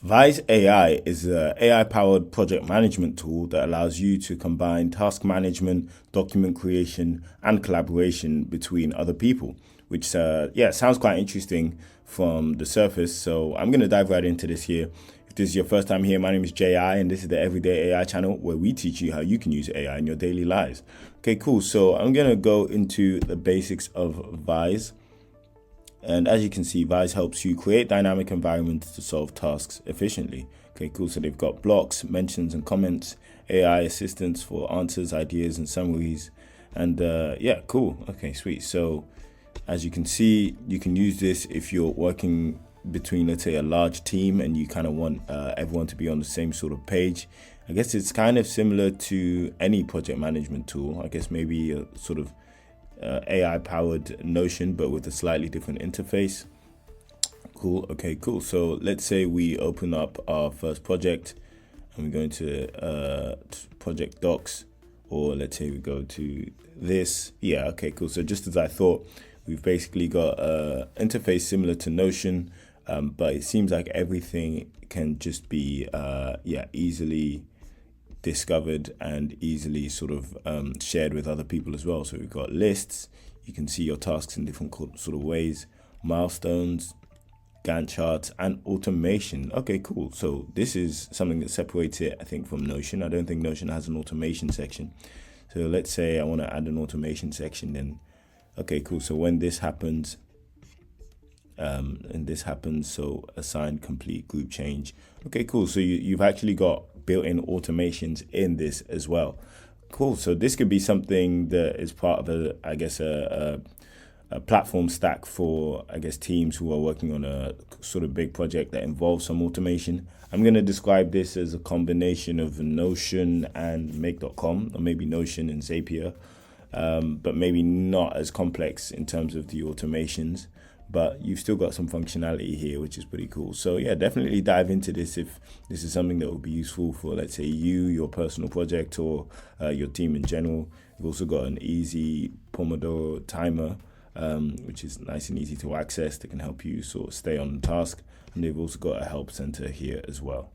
Vaiz AI is an AI-powered project management tool that allows you to combine task management, document creation, and collaboration between other people, which sounds quite interesting from the surface. So I'm going to dive right into this here. If this is your first time here, my name is J.I. and this is the Everyday AI channel where we teach you how you can use AI in your daily lives. Okay, cool. So I'm going to go into the basics of Vaiz. And as you can see, Vaiz helps you create dynamic environments to solve tasks efficiently. Okay, cool. So they've got blocks, mentions and comments, AI assistants for answers, ideas, and summaries. And yeah, cool. Okay, sweet. So as you can see, you can use this if you're working between, let's say, a large team and you kind of want everyone to be on the same sort of page. I guess it's kind of similar to any project management tool. I guess maybe a sort of AI-powered Notion, but with a slightly different interface. Cool. Okay, cool. So let's say we open up our first project and we go into project docs, or let's say we go to this. Yeah, okay, cool. So just as I thought, we've basically got an interface similar to Notion, but it seems like everything can just be easily discovered and easily sort of shared with other people as well. So we've got lists, you can see your tasks in different sort of ways, milestones, Gantt charts, and automation. Okay, cool. So this is something that separates it, I think, from Notion. I don't think Notion has an automation section. So let's say I want to add an automation section, then okay, cool. So when this happens, so assign, complete, group change. Okay, cool. So you've actually got built-in automations in this as well. Cool. So this could be something that is part of a platform stack for, I guess, teams who are working on a sort of big project that involves some automation. I'm going to describe this as a combination of Notion and Make.com, or maybe Notion and Zapier, but maybe not as complex in terms of the automations. But you've still got some functionality here, which is pretty cool. So yeah, definitely dive into this if this is something that will be useful for, let's say, your personal project, or your team in general. You've also got an easy Pomodoro timer, which is nice and easy to access, that can help you sort of stay on task. And they've also got a help center here as well.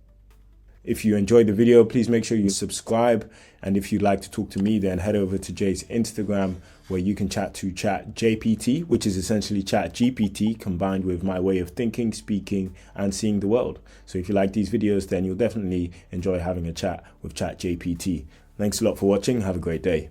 If you enjoyed the video, please make sure you subscribe. And if you'd like to talk to me, then head over to Jay's Instagram, where you can chat to ChatJPT, which is essentially ChatGPT combined with my way of thinking, speaking, and seeing the world. So if you like these videos, then you'll definitely enjoy having a chat with ChatJPT. Thanks a lot for watching. Have a great day.